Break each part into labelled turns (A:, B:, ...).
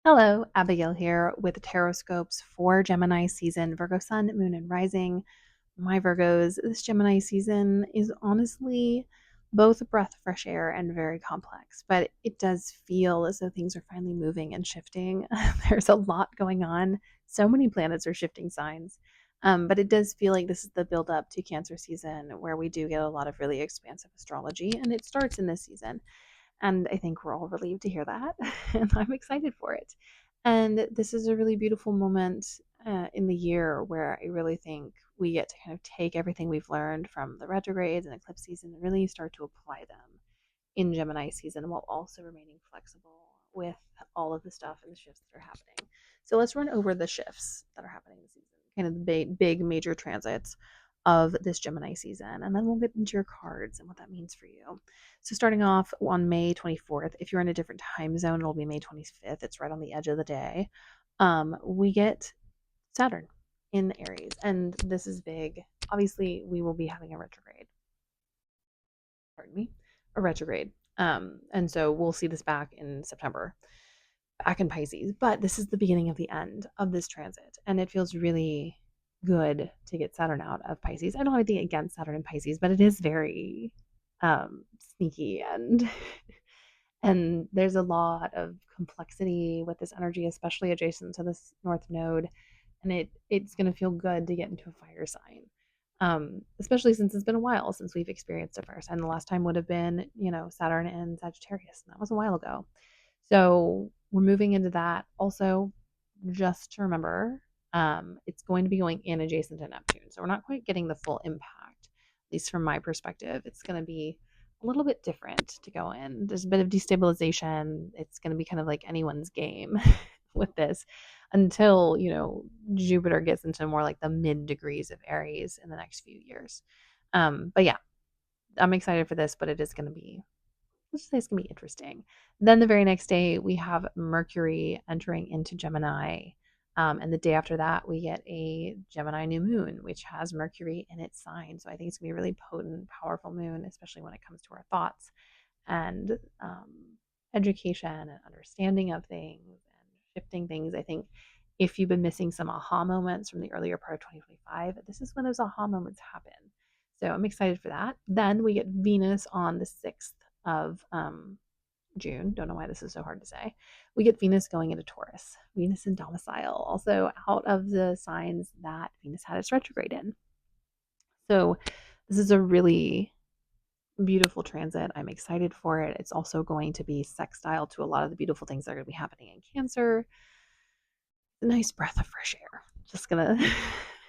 A: Hello, Abigail here with the Tarotscopes for Gemini season, Virgo sun, moon, and rising. My Virgos, this Gemini season is honestly both a breath of fresh air and very complex, but it does feel as though things are finally moving and shifting. There's a lot going on. So many planets are shifting signs. But it does feel like this is the build up to Cancer season where we do get a lot of really expansive astrology, and it starts in this season. And I think we're all relieved to hear that. And I'm excited for it. And this is a really beautiful moment in the year where I really think we get to kind of take everything we've learned from the retrogrades and eclipse season and really start to apply them in Gemini season while also remaining flexible with all of the stuff and the shifts that are happening. So let's run over the shifts that are happening this season, kind of the big major transits of this Gemini season, and then we'll get into your cards and what that means for you. So starting off on May 24th, if you're in a different time zone, it'll be May 25th. It's right on the edge of the day. We get Saturn in Aries, and this is big. Obviously, we will be having a retrograde. Pardon me, a retrograde. And so we'll see this back in September, back in Pisces. But this is the beginning of the end of this transit, and it feels really good to get Saturn out of Pisces. I don't have anything against Saturn and Pisces, but it is very sneaky and and there's a lot of complexity with this energy, especially adjacent to this North Node, and it's going to feel good to get into a fire sign. Especially since it's been a while since we've experienced a fire sign. The last time would have been, Saturn and Sagittarius, and that was a while ago. So we're moving into that. Also, just to remember, it's going to be going in adjacent to Neptune. So we're not quite getting the full impact, at least from my perspective. It's going to be a little bit different to go in. There's a bit of destabilization. It's going to be kind of like anyone's game with this until, Jupiter gets into more like the mid degrees of Aries in the next few years. But yeah, I'm excited for this, but it is going to be, let's just say it's going to be interesting. Then the very next day, we have Mercury entering into Gemini. And the day after that, we get a Gemini new moon, which has Mercury in its sign. So I think it's going to be a really potent, powerful moon, especially when it comes to our thoughts and education and understanding of things and shifting things. I think if you've been missing some aha moments from the earlier part of 2025, this is when those aha moments happen. So I'm excited for that. Then we get Venus on the 6th of June. Don't know why this is so hard to say. We get Venus going into Taurus, Venus in domicile, also out of the signs that Venus had its retrograde in. So this is a really beautiful transit. I'm excited for it. It's also going to be sextile to a lot of the beautiful things that are going to be happening in Cancer. A nice breath of fresh air. Just gonna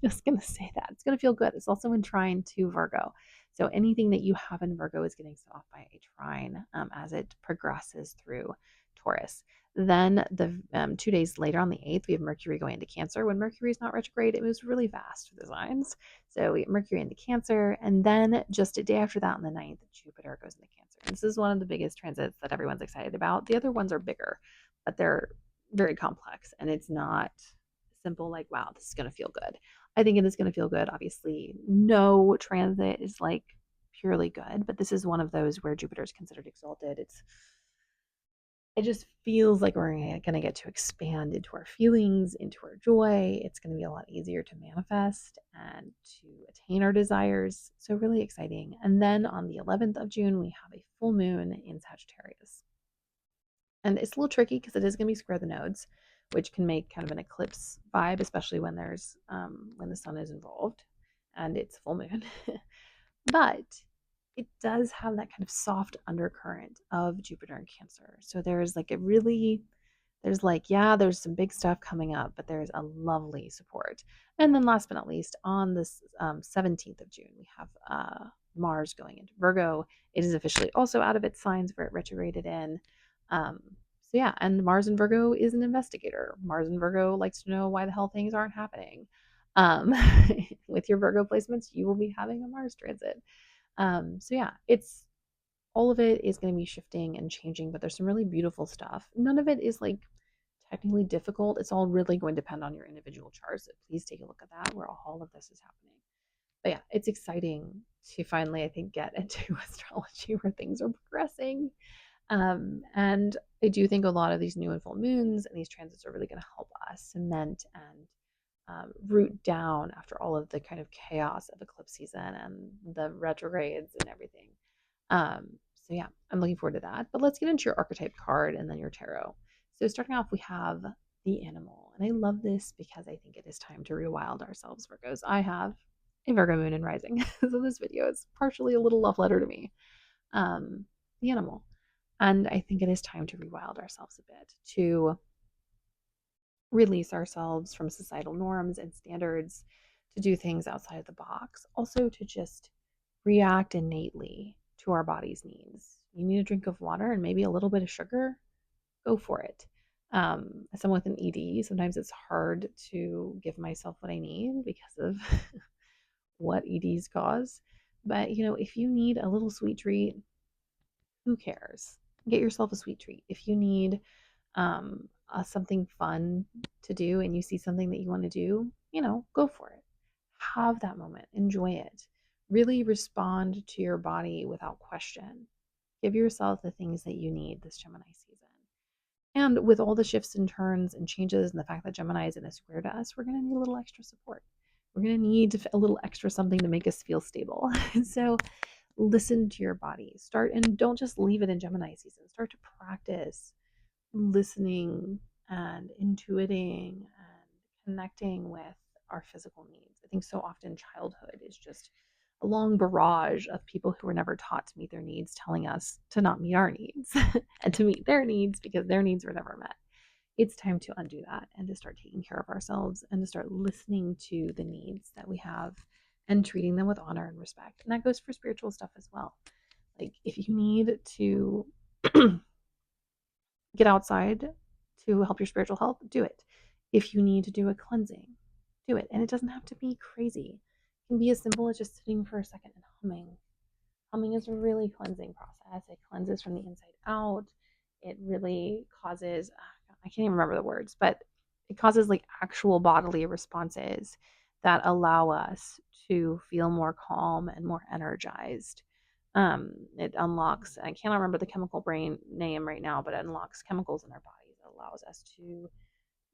A: just gonna say that. It's gonna feel good. It's also in trine to Virgo. So anything that you have in Virgo is getting set off by a trine as it progresses through Taurus. Then the 2 days later on the 8th, we have Mercury going into Cancer. When Mercury is not retrograde, it moves really fast through the signs. So we have Mercury into Cancer. And then just a day after that on the 9th, Jupiter goes into Cancer. And this is one of the biggest transits that everyone's excited about. The other ones are bigger, but they're very complex and it's not simple like, wow, this is going to feel good. I think it is going to feel good. Obviously, no transit is like purely good, but this is one of those where Jupiter is considered exalted. It just feels like we're going to get to expand into our feelings, into our joy. It's going to be a lot easier to manifest and to attain our desires. So really exciting. And then on the 11th of June, we have a full moon in Sagittarius. And it's a little tricky because it is going to be square the nodes, which can make kind of an eclipse vibe, especially when there's when the sun is involved and it's full moon. But it does have that kind of soft undercurrent of Jupiter and Cancer. So there's like a really there's like, yeah, there's some big stuff coming up, but there's a lovely support. And then last but not least, on this 17th of June, we have Mars going into Virgo. It is officially also out of its signs where it retrograded in. So yeah, and Mars in Virgo is an investigator. Mars in Virgo likes to know why the hell things aren't happening. Um, with your Virgo placements, you will be having a Mars transit. So yeah, it's all of it is going to be shifting and changing, but there's some really beautiful stuff. None of it is like technically difficult. It's all really going to depend on your individual chart. So please take a look at that where all of this is happening. But yeah, it's exciting to finally, I think, get into astrology where things are progressing. And I do think a lot of these new and full moons and these transits are really going to help us cement and root down after all of the kind of chaos of eclipse season and the retrogrades and everything. So yeah, I'm looking forward to that. But let's get into your archetype card and then your tarot. So starting off, we have the animal, and I love this because I think it is time to rewild ourselves, Virgos. I have a Virgo moon and rising, so this video is partially a little love letter to me. The animal, and I think it is time to rewild ourselves a bit to release ourselves from societal norms and standards, to do things outside of the box, also to just react innately to our body's needs. You need a drink of water and maybe a little bit of sugar, go for it. As someone with an ED, sometimes it's hard to give myself what I need because of what EDs cause. But if you need a little sweet treat, who cares? Get yourself a sweet treat. If you need something fun to do and you see something that you want to do, go for it. Have that moment, enjoy it. Really respond to your body without question. Give yourself the things that you need this Gemini season. And with all the shifts and turns and changes and the fact that Gemini is in a square to us, we're going to need a little extra support. We're going to need a little extra something to make us feel stable. So listen to your body. Start, and don't just leave it in Gemini season. Start to practice listening and intuiting and connecting with our physical needs. I think so often childhood is just a long barrage of people who were never taught to meet their needs telling us to not meet our needs and to meet their needs because their needs were never met. It's time to undo that and to start taking care of ourselves and to start listening to the needs that we have and treating them with honor and respect. And that goes for spiritual stuff as well. Like if you need to get outside to help your spiritual health, do it. If you need to do a cleansing, do it. And it doesn't have to be crazy. It can be as simple as just sitting for a second and humming. Humming is a really cleansing process. It cleanses from the inside out. It really causes, I can't even remember the words, but it causes like actual bodily responses that allow us to feel more calm and more energized. It unlocks, I cannot remember the chemical brain name right now, but it unlocks chemicals in our bodies. It allows us to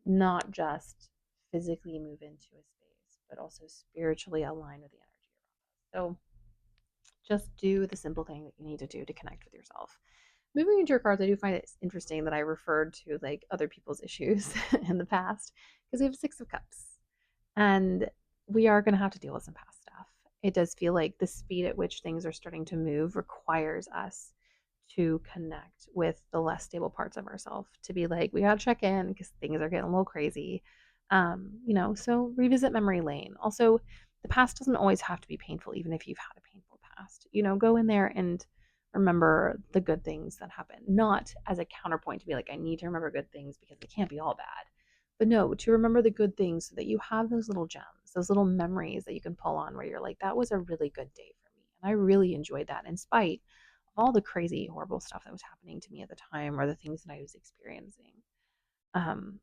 A: not just physically move into a space, but also spiritually align with the energy around us. So just do the simple thing that you need to do to connect with yourself. Moving into your cards, I do find it interesting that I referred to like other people's issues in the past because we have Six of Cups and we are going to have to deal with some past stuff. It does feel like the speed at which things are starting to move requires us to connect with the less stable parts of ourselves, to be like, we got to check in because things are getting a little crazy. So revisit memory lane. Also, the past doesn't always have to be painful, even if you've had a painful past. Go in there and remember the good things that happen, not as a counterpoint to be like, I need to remember good things because they can't be all bad. But no, to remember the good things so that you have those little gems, those little memories that you can pull on where you're like, that was a really good day for me. And I really enjoyed that in spite of all the crazy, horrible stuff that was happening to me at the time or the things that I was experiencing. Um,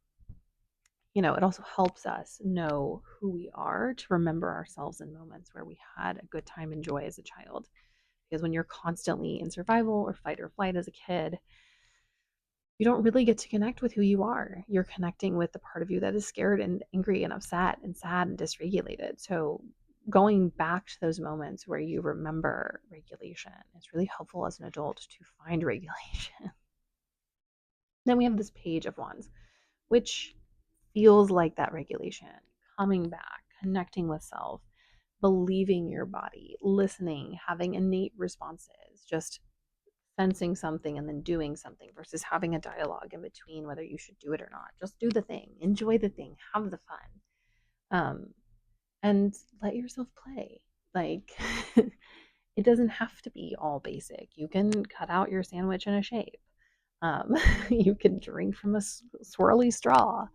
A: it also helps us know who we are, to remember ourselves in moments where we had a good time and joy as a child. Because when you're constantly in survival or fight or flight as a kid, you don't really get to connect with who you are. You're connecting with the part of you that is scared and angry and upset and sad and dysregulated. So going back to those moments where you remember regulation is really helpful as an adult to find regulation. Then we have this Page of Wands, which feels like that regulation, coming back, connecting with self, believing your body, listening, having innate responses, just sensing something and then doing something versus having a dialogue in between whether you should do it or not. Just do the thing, enjoy the thing, have the fun, and let yourself play. Like, it doesn't have to be all basic. You can cut out your sandwich in a shape. You can drink from a swirly straw.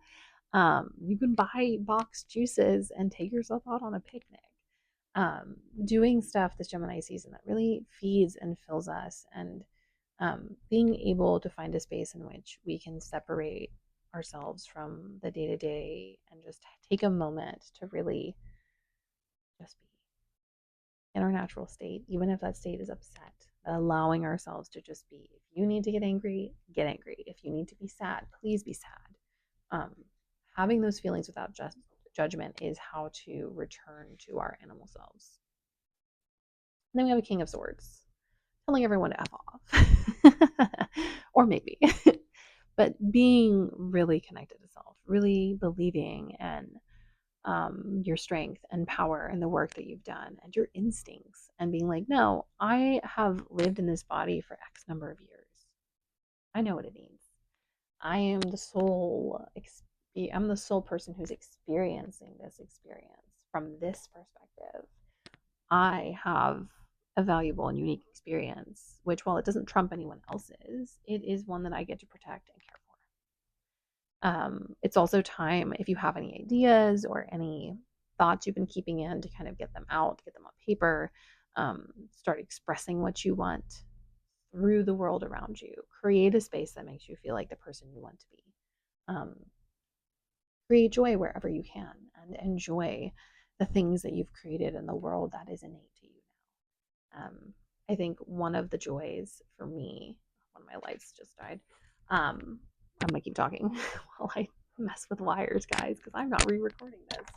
A: You can buy boxed juices and take yourself out on a picnic. Doing stuff this Gemini season that really feeds and fills us, and being able to find a space in which we can separate ourselves from the day to day and just take a moment to really just be in our natural state, even if that state is upset. allowing ourselves to just be. If you need to get angry, get angry. If you need to be sad, please be sad. Um, Having those feelings without just judgment is how to return to our animal selves. And then we have a King of Swords telling everyone to F off. Or maybe. But being really connected to self, really believing in your strength and power and the work that you've done and your instincts, and being like, no, I have lived in this body for X number of years. I know what it means. I am the sole I'm the sole person who's experiencing this experience from this perspective. I have a valuable and unique experience, which, while it doesn't trump anyone else's, it is one that I get to protect and care for. It's also time, if you have any ideas or any thoughts you've been keeping in, to kind of get them out, get them on paper, start expressing what you want through the world around you. Create a space that makes you feel like the person you want to be. Um, Create joy wherever you can, and enjoy the things that you've created in the world that is innate to you now. I think one of the joys for me, one of my lights just died. I'm gonna keep talking while I mess with wires, guys, because I'm not re-recording this.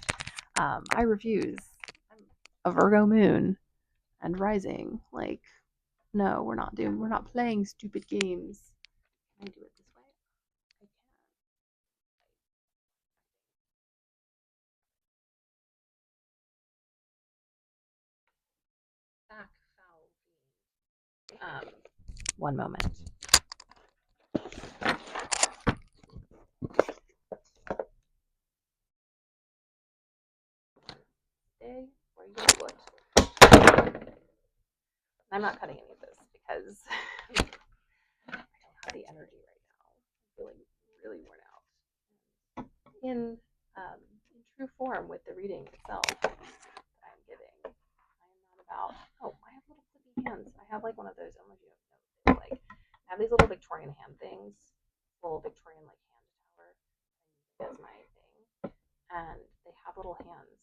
A: I refuse. I'm a Virgo moon and rising. Like, no, we're not playing stupid games. Can I do it this way? I can. Back foul. One moment. Stay where you would. I'm not cutting any of this because I don't have the energy right now. I'm feeling really worn out. In true form with the reading itself that I'm giving, I am not about. Oh, I have little flippy hands. I have like one of those. I don't know if you know. Like, I have these little Victorian hand things, little Victorian like hand tower. That's my thing, and they have little hands.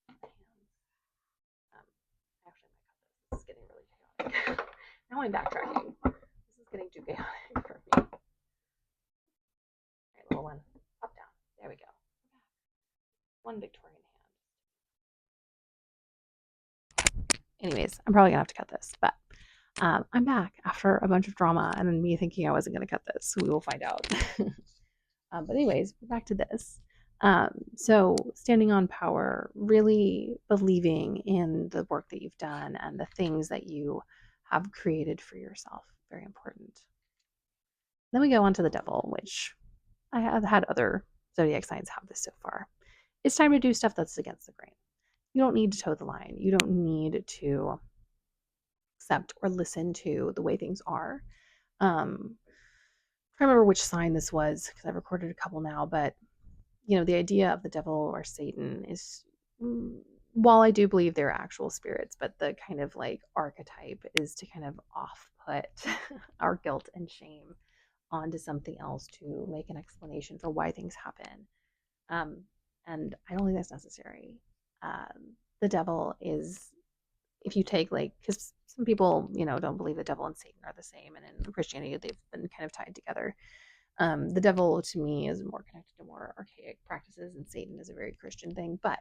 A: And I'm like, hands. Actually, I might cut this. This is getting really chaotic. Now I'm backtracking. This is getting too chaotic for me. All right, little one, pop down. There we go. One Victorian hand. Anyways, I'm probably gonna have to cut this, but I'm back after a bunch of drama and me thinking I wasn't gonna cut this. So we will find out. But anyways, back to this. So standing on power, really believing in the work that you've done and the things that you have created for yourself. Very important. Then we go on to the devil, which I have had other zodiac signs have this so far. It's time to do stuff that's against the grain. You don't need to toe the line. You don't need to accept or listen to the way things are. I remember which sign this was because I've recorded a couple now, but the idea of the devil or Satan is, while I do believe they're actual spirits, but the kind of like archetype is to kind of off put our guilt and shame onto something else to make an explanation for why things happen. And I don't think that's necessary. The devil is, if you take like, because some people, don't believe the devil and Satan are the same, and in Christianity they've been kind of tied together. The devil to me is more connected to more archaic practices, and Satan is a very Christian thing. But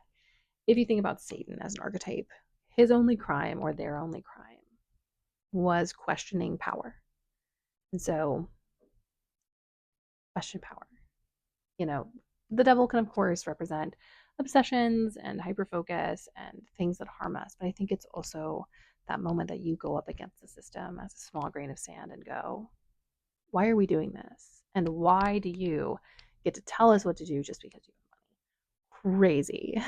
A: if you think about Satan as an archetype, his only crime, or their only crime, was questioning power. And so, question power. The devil can, of course, represent obsessions and hyperfocus and things that harm us. But I think it's also that moment that you go up against the system as a small grain of sand and go, why are we doing this? And why do you get to tell us what to do just because you have money? Crazy.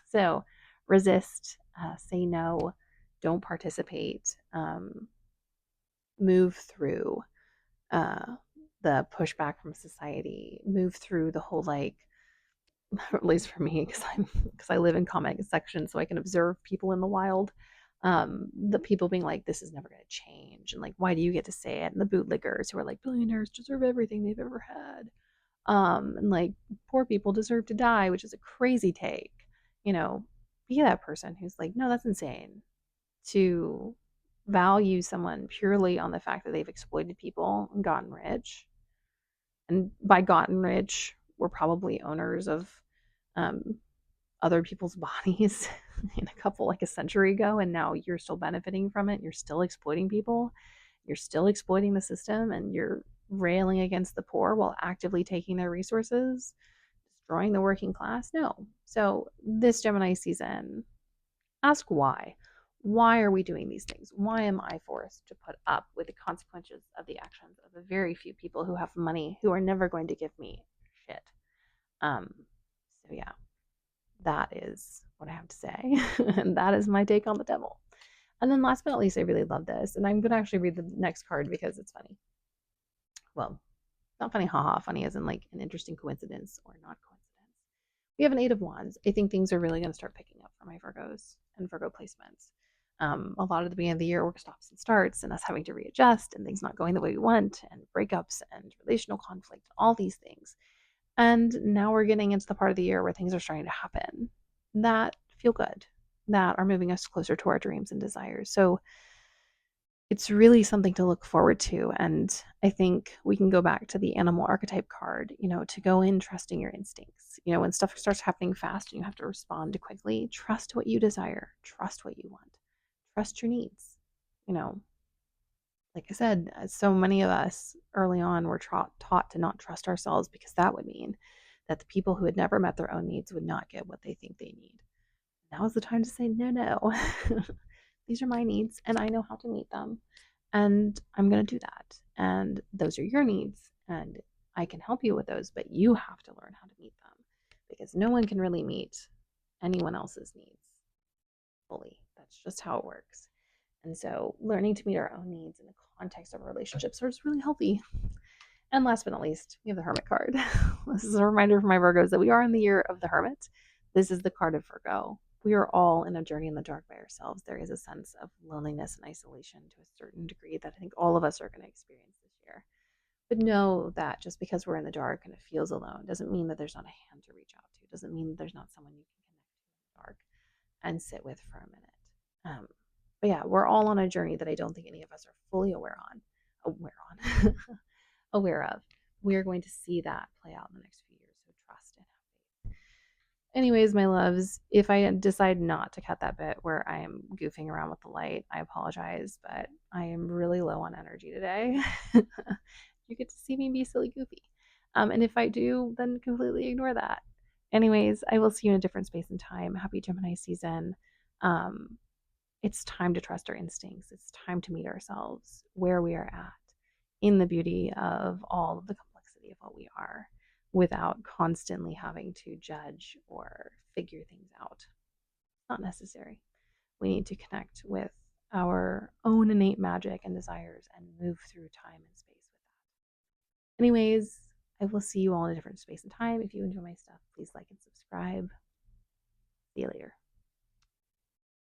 A: So resist, say no, don't participate, move through the pushback from society, move through the whole, like, at least for me, because I live in comment section, so I can observe people in the wild. The people being like, this is never going to change, and like, why do you get to say it? And the bootlickers who are like, billionaires deserve everything they've ever had, and like, poor people deserve to die, which is a crazy take. Be that person who's like, no, that's insane. To value someone purely on the fact that they've exploited people and gotten rich. And by gotten rich, we're probably owners of um, other people's bodies in a couple like a century ago, and now you're still benefiting from it. You're still exploiting people. You're still exploiting the system, and you're railing against the poor while actively taking their resources, destroying the working class. No. So this Gemini season, ask why. Why are we doing these things? Why am I forced to put up with the consequences of the actions of a very few people who have money who are never going to give me shit? Um, so yeah, that is what I have to say. And that is my take on the devil. And then last but not least, I really love this. And I'm going to actually read the next card because it's funny. Well, not funny, haha, funny as in like an interesting coincidence or not coincidence. We have an Eight of Wands. I think things are really going to start picking up for my Virgos and Virgo placements. A lot of the beginning of the year work stops and starts, and us having to readjust, and things not going the way we want, and breakups and relational conflict, all these things. And now we're getting into the part of the year where things are starting to happen that feel good, that are moving us closer to our dreams and desires. So it's really something to look forward to. And I think we can go back to the animal archetype card, to go in trusting your instincts. When stuff starts happening fast and you have to respond quickly, trust what you desire, trust what you want, trust your needs. You know, like I said, so many of us early on were taught to not trust ourselves because that would mean that the people who had never met their own needs would not get what they think they need. Now is the time to say, no, no. These are my needs and I know how to meet them. And I'm going to do that. And those are your needs. And I can help you with those, but you have to learn how to meet them because no one can really meet anyone else's needs fully. That's just how it works. And so learning to meet our own needs in the context of relationships is really healthy. And last but not least, we have the Hermit card. This is a reminder for my Virgos that we are in the year of the Hermit. This is the card of Virgo. We are all in a journey in the dark by ourselves. There is a sense of loneliness and isolation to a certain degree that I think all of us are going to experience this year. But know that just because we're in the dark and it feels alone doesn't mean that there's not a hand to reach out to. Doesn't mean that there's not someone you can connect to in the dark and sit with for a minute. But yeah, we're all on a journey that I don't think any of us are fully aware of. We are going to see that play out in the next few years. So trust and have faith. Anyways, my loves, if I decide not to cut that bit where I am goofing around with the light, I apologize, but I am really low on energy today. You get to see me be silly goofy. And if I do, then completely ignore that. Anyways, I will see you in a different space and time. Happy Gemini season. It's time to trust our instincts. It's time to meet ourselves where we are at in the beauty of all of the complexity of what we are without constantly having to judge or figure things out. It's not necessary. We need to connect with our own innate magic and desires and move through time and space with that. Anyways, I will see you all in a different space and time. If you enjoy my stuff, please like and subscribe. See you later.